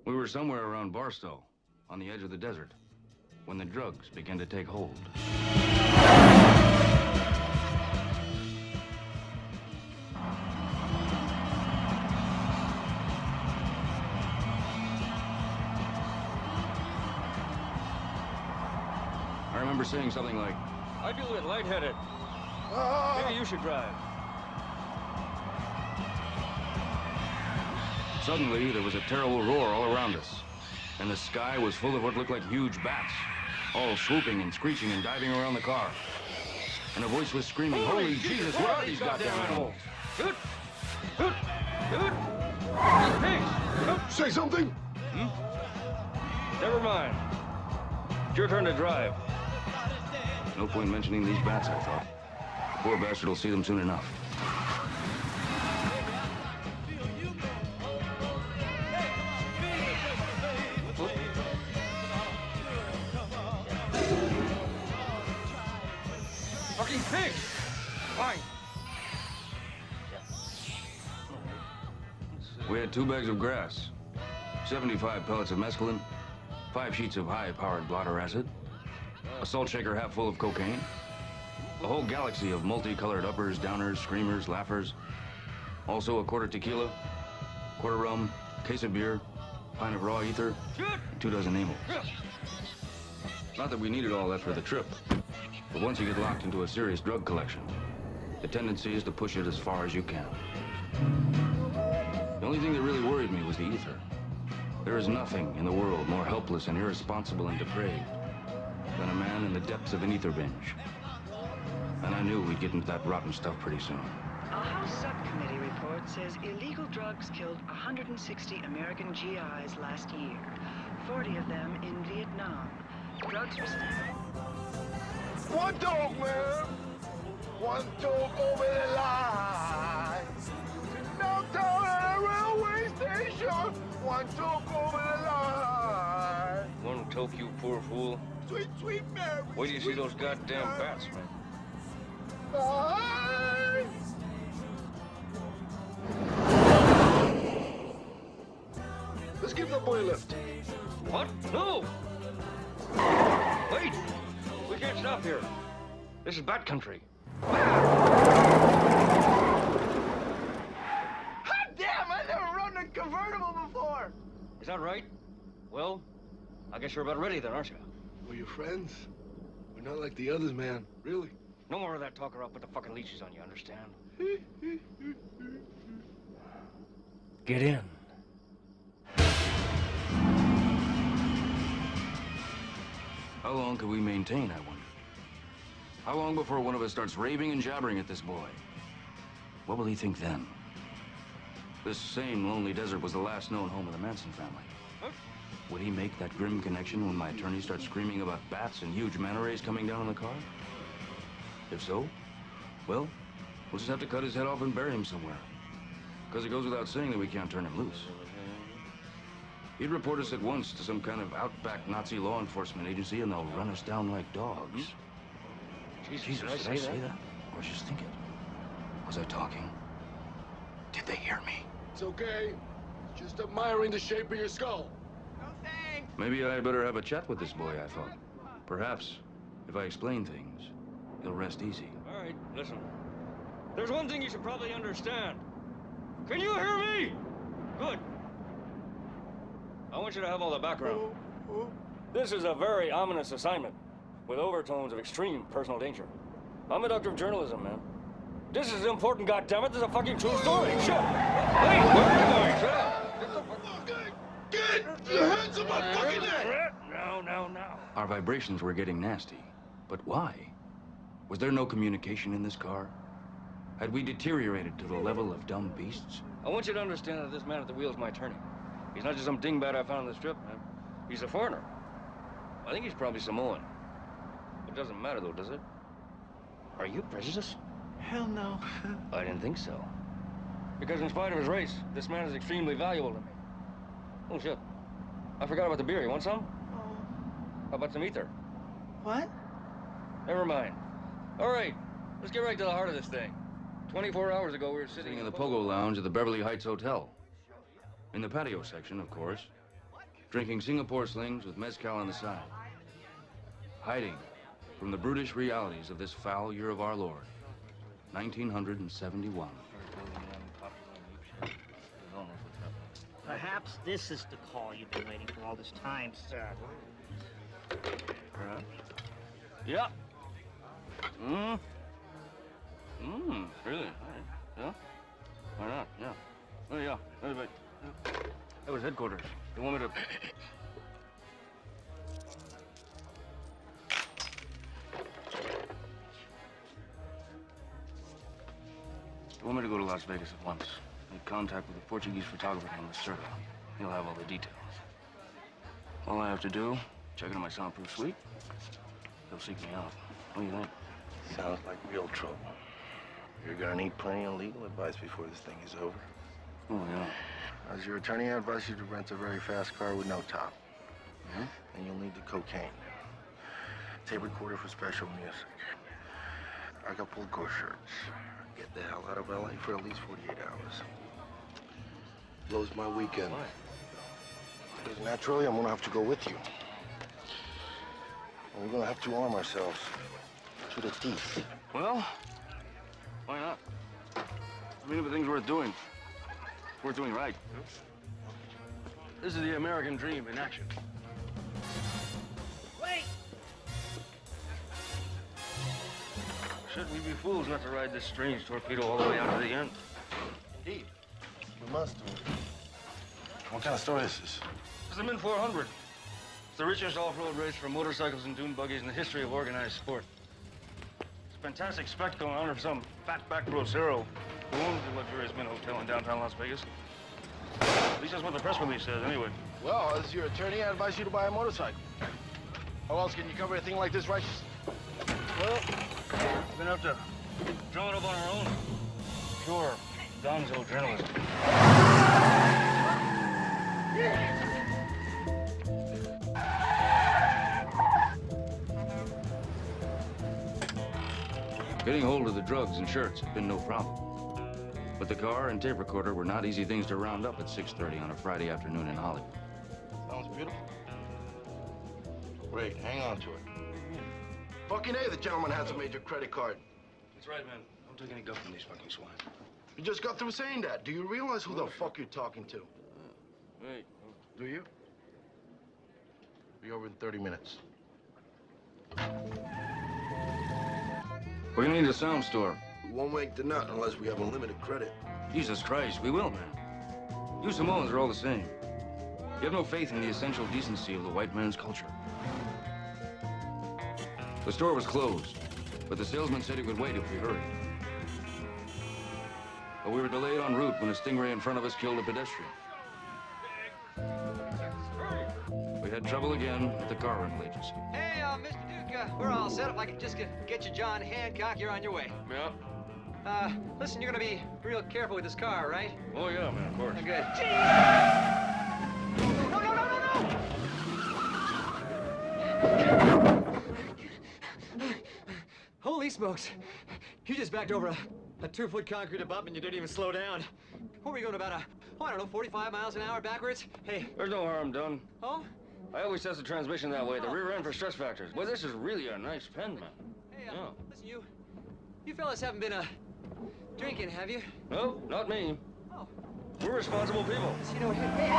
We were somewhere around Barstow, on the edge of the desert, when the drugs began to take hold. I remember saying something like, I feel a bit lightheaded. Maybe you should drive. Suddenly, there was a terrible roar all around us, and the sky was full of what looked like huge bats, all swooping and screeching and diving around the car. And a voice was screaming, "Holy Jesus, what are these goddamn animals?" Shoot! Shoot! Shoot! Pigs! Say something? Never mind. It's your turn to drive. No point mentioning these bats, I thought. The poor bastard will see them soon enough. Fucking pig! Fine. We had 2 bags of grass, 75 pellets of mescaline, 5 sheets of high-powered blotter acid, a salt shaker half full of cocaine, a whole galaxy of multicolored uppers, downers, screamers, laughers, also a quarter tequila, quarter rum, case of beer, pint of raw ether, and 2 dozen amyls. Not that we needed all that for the trip, but once you get locked into a serious drug collection, the tendency is to push it as far as you can. The only thing that really worried me was the ether. There is nothing in the world more helpless and irresponsible and depraved than a man in the depths of an ether binge. And I knew we'd get into that rotten stuff pretty soon. A House subcommittee report says illegal drugs killed 160 American GIs last year, 40 of them in Vietnam. Drugs were... One dog, man. One dog over the line. Downtown at a railway station. One dog over the line. One toke, you poor fool. Sweet, sweet Mary. Wait till you see those goddamn bats, man. Bye. Let's give that boy a lift. What? No! Wait! We can't stop here. This is bat country. Hot damn, I never run a convertible before. Is that right? Well, I guess you're about ready then, aren't you? We're your friends. We're not like the others, man. Really. No more of that talk or I'll put the fucking leashes on you, understand? Get in. How long could we maintain, I wonder? How long before one of us starts raving and jabbering at this boy? What will he think then? This same lonely desert was the last known home of the Manson family. Huh? Would he make that grim connection when my attorney starts screaming about bats and huge manta rays coming down on the car? If so, well, we'll just have to cut his head off and bury him somewhere. Because it goes without saying that we can't turn him loose. He'd report us at once to some kind of outback Nazi law enforcement agency, and they'll run us down like dogs. Jesus, did I say that? Or just think it? Was I talking? Did they hear me? It's okay. Just admiring the shape of your skull. No thanks. Maybe I'd better have a chat with this boy, I thought. Perhaps, if I explain things, he'll rest easy. All right, listen. There's one thing you should probably understand. Can you hear me? Good. I want you to have all the background. This is a very ominous assignment, with overtones of extreme personal danger. I'm a doctor of journalism, man. This is important, goddammit. This is a fucking true story. Shit! Wait, where are you going? Shut up! Get the fuck... Get your hands on my fucking neck! No. Our vibrations were getting nasty. But why? Was there no communication in this car? Had we deteriorated to the level of dumb beasts? I want you to understand that this man at the wheel is my attorney. He's not just some dingbat I found on the strip, man. He's a foreigner. I think he's probably Samoan. It doesn't matter, though, does it? Are you prejudiced? Hell no. I didn't think so. Because in spite of his race, this man is extremely valuable to me. Oh, shit. I forgot about the beer. You want some? Oh. How about some ether? What? Never mind. All right, let's get right to the heart of this thing. 24 hours ago, we were sitting In the Pogo Lounge at the Beverly Heights Hotel. In the patio section, of course, drinking Singapore slings with mezcal on the side, hiding from the brutish realities of this foul year of our Lord, 1971. Perhaps this is the call you've been waiting for all this time, sir. Perhaps. Yeah. Really? Yeah? Why not? Yeah. Oh, yeah. Wait, wait. Yeah. That was headquarters. You want me to... You want me to go to Las Vegas at once? Make contact with a Portuguese photographer named Lacerda. He'll have all the details. All I have to do, check into my soundproof suite. He'll seek me out. What do you think? Sounds like real trouble. You're gonna need plenty of legal advice before this thing is over. Oh, yeah. As your attorney, I advise you to rent a very fast car with no top. Yeah? And you'll need the cocaine. Tape recorder for special music. Acapulco shirts. Get the hell out of LA for at least 48 hours. Blows my weekend. Why? Because naturally, I'm gonna have to go with you. And we're gonna have to arm ourselves to the teeth. Well, why not? I mean, if the thing's worth doing, worth doing right. This is the American dream in action. Wait! Shouldn't we be fools not to ride this strange torpedo all the way out to the end? Indeed. We must do it. What kind of story is this? It's the Min 400. It's the richest off-road race for motorcycles and dune buggies in the history of organized sport. It's a fantastic spectacle in honor of some fat-backed brocero who owns the luxurious Min Hotel in downtown Las Vegas. At least that's what the press release says, anyway. Well, as your attorney, I advise you to buy a motorcycle. How else can you cover a thing like this righteously? Well, we're gonna have to drum it up on our own. Pure Gonzo journalism. Getting hold of the drugs and shirts had been no problem. But the car and tape recorder were not easy things to round up at 6:30 on a Friday afternoon in Hollywood. Sounds beautiful. Great, hang on to it. Fucking A, the gentleman has a major credit card. That's right, man. Don't take any guff from these fucking swine. You just got through saying that. Do you realize who the fuck you're talking to? Wait. Do you? Be over in 30 minutes. We're gonna need a sound store. We won't make the nut unless we have unlimited credit. Jesus Christ, we will, man. You Samoans are all the same. You have no faith in the essential decency of the white man's culture. The store was closed, but the salesman said he would wait if we hurried. But we were delayed en route when a stingray in front of us killed a pedestrian. We had trouble again at the car rental agency. Hey, Mr. Duke, we're all set. If I could just get you John Hancock, you're on your way. Yeah? Listen, you're gonna be real careful with this car, right? Oh, yeah, man, of course. Good. No, no, no, no, no! Holy smokes. You just backed over a 2-foot concrete abutment. You didn't even slow down. What were you going about I don't know, 45 miles an hour backwards? Hey. There's no harm done. Oh? I always test the transmission that way, the rear end for stress factors. Well, this is really a nice pen, man. Hey, Yeah. listen, you fellas haven't been, drinking, have you? No, not me. Oh. We're responsible people. You know, hey,